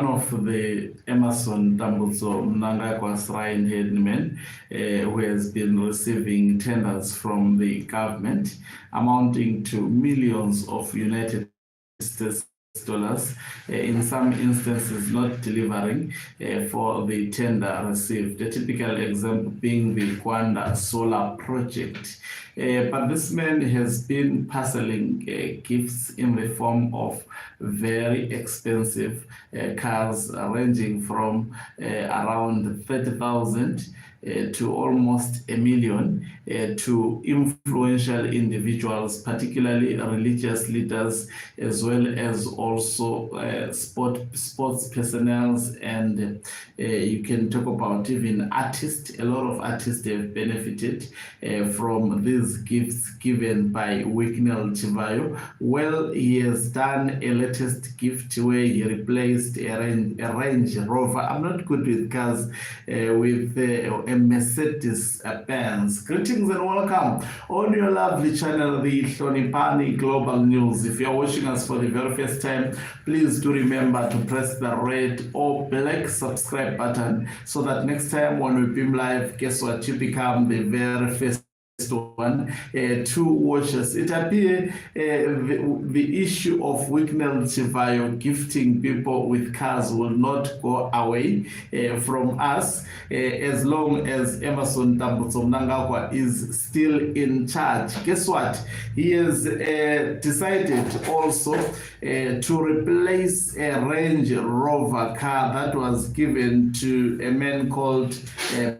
one of the Emerson Tambutso Mnangagwa's right-hand man who has been receiving tenders from the government amounting to millions of United States dollars, in some instances not delivering for the tender received. A typical example being the Kwanda solar project. But this man has been parceling gifts in the form of very expensive cars ranging from around 30,000 to almost $1 million to influential individuals, particularly religious leaders, as well as also sports personnel, and you can talk about even artists. A lot of artists have benefited from these gifts given by Wicknell Chivhayo. Well, he has done a latest gift where he replaced a Range Rover. I'm not good with cars, with a Mercedes Benz. Greetings and welcome on your lovely channel, the Hlonipani Global News. If you're watching us for the very first time, please do remember to press the red or black subscribe button so that next time when we beam live, guess what, you become the very first one to watch us. It appears the issue of Wicknell Chivhayo gifting people with cars will not go away from us as long as Emerson Tambutso Mnangagwa is still in charge. Guess what? He has decided also to replace a Range Rover car that was given to a man called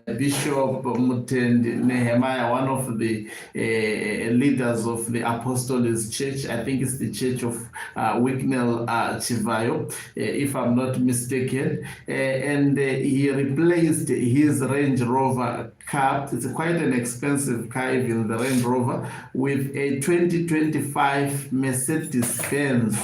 Bishop Mutendi, Nehemiah, one of the leaders of the Apostolic Church. I think it's the Church of Wicknell Chivhayo, if I'm not mistaken. And he replaced his Range Rover car. It's quite an expensive car, even the Range Rover, with a 2025 Mercedes-Benz.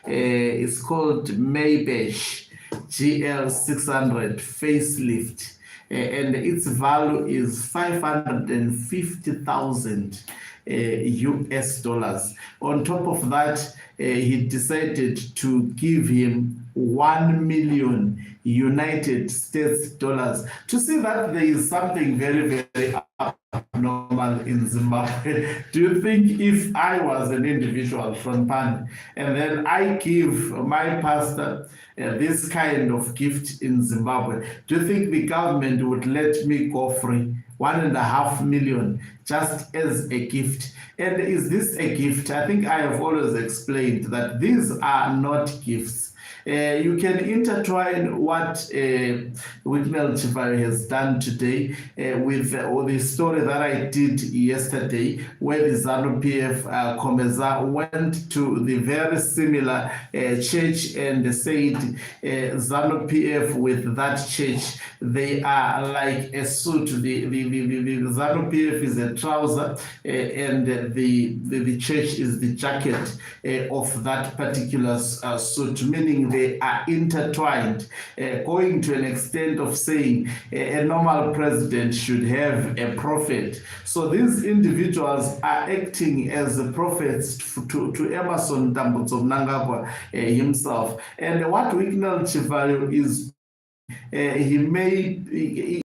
It's called Maybach GL 600 facelift. And its value is 550,000 US dollars. On top of that, he decided to give him 1 million United States dollars. To see that there is something very, very abnormal in Zimbabwe. Do you think if I was an individual from Pan and then I give my pastor this kind of gift in Zimbabwe, do you think the government would let me go free? 1.5 million just as a gift. And is this a gift? I think I have always explained that these are not gifts. You can intertwine what Wicknell Chivhayo has done today with the story that I did yesterday, where the ZANU-PF Komeza went to the very similar church and said ZANU-PF with that church, they are like a suit. The ZANU-PF is a trouser and the church is the jacket of that particular suit, meaning they are intertwined, going to an extent of saying a normal president should have a prophet. So these individuals are acting as prophets to Emerson Tambutso Mnangagwa himself. And what Wicknell Chivhayo is, he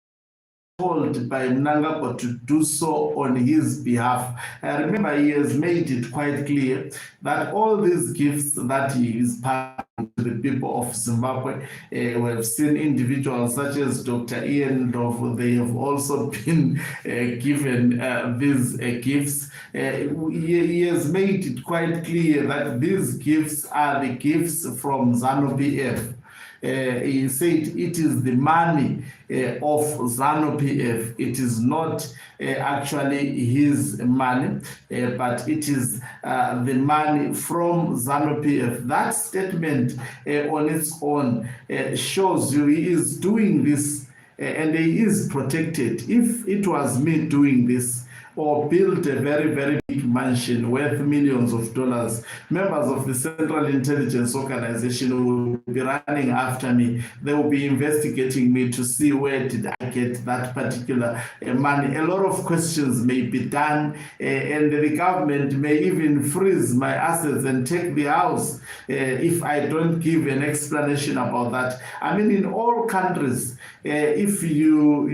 told by Mnangagwa to do so on his behalf. Remember, he has made it quite clear that all these gifts that he is passing to the people of Zimbabwe, we have seen individuals such as Dr. Ian Dove, they have also been given these gifts. He has made it quite clear that these gifts are the gifts from ZANU-PF. He said it is the money of ZANU-PF. It is not actually his money, but it is the money from ZANU-PF. That statement on its own shows you he is doing this and he is protected. If it was me doing this or build a very, very big big mansion worth millions of dollars. Members of the Central Intelligence Organization will be running after me. They will be investigating me to see where did I get that particular money. A lot of questions may be done, and the government may even freeze my assets and take the house if I don't give an explanation about that. I mean, in all countries, if you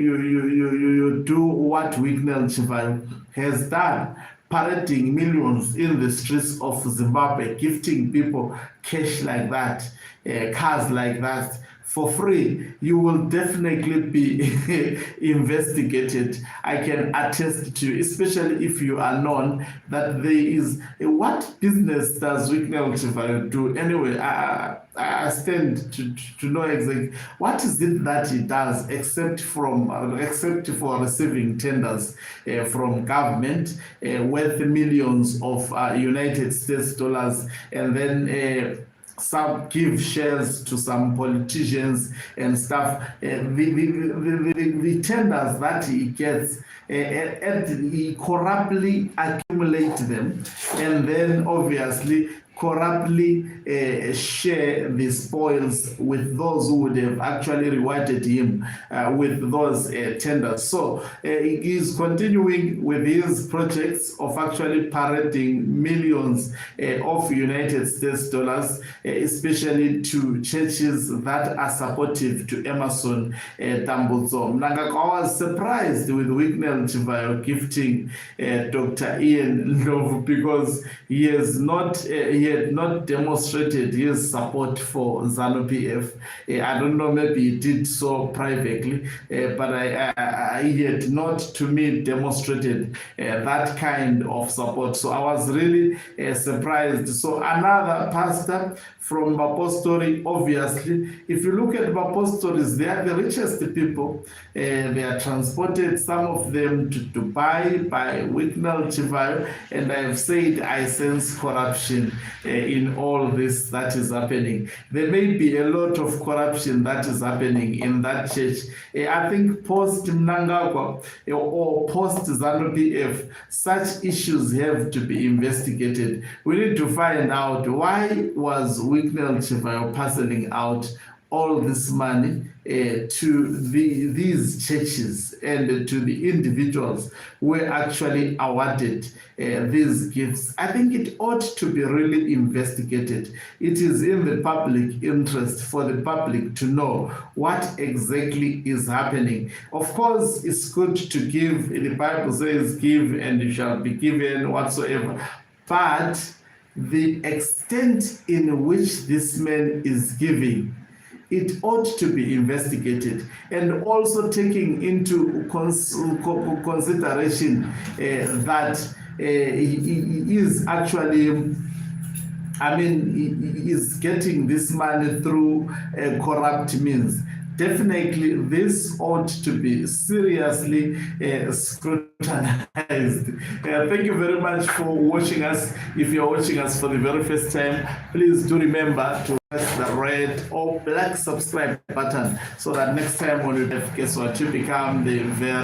do what Wicknell Chivhayo has done, parading millions in the streets of Zimbabwe, gifting people cash like that, cars like that, for free, you will definitely be investigated. I can attest to, especially if you are known, that there is what business does Wicknell Chivhayo do? Anyway, I stand to know exactly what is it that he does, except for receiving tenders from government worth millions of United States dollars, and then some give shares to some politicians and stuff. The tenders that he gets, he corruptly accumulates them, and then obviously corruptly share the spoils with those who would have actually rewarded him with those tenders. So he is continuing with his projects of actually parading millions of United States dollars, especially to churches that are supportive to Emerson Tambutso. I was surprised with Wicknell Chivhayo gifting Dr. Ian Ndlovu, because he had not demonstrated his support for ZANU-PF. I don't know, maybe he did so privately, but he had not, to me, demonstrated that kind of support. So I was really surprised. So another pastor from Bapostoli, obviously, if you look at Bapostolis, they are the richest people. They are transported, some of them to Dubai by Wicknell Chivhayo, and I have said I sense corruption in all this that is happening. There may be a lot of corruption that is happening in that church. I think post Mnangagwa or post ZANU-PF, such issues have to be investigated. We need to find out, why was Wicknell Chivhayo parceling out all this money to these churches and to the individuals who were actually awarded these gifts. I think it ought to be really investigated. It is in the public interest for the public to know what exactly is happening. Of course, it's good to give. The Bible says, give and you shall be given whatsoever. But the extent in which this man is giving, it ought to be investigated, and also taking into consideration that he is actually, I mean, he is getting this money through corrupt means. Definitely, this ought to be seriously scrutinized. Thank you very much for watching us. If you're watching us for the very first time, please do remember to press the red or black subscribe button, so that next time when you have, guess what, you become the very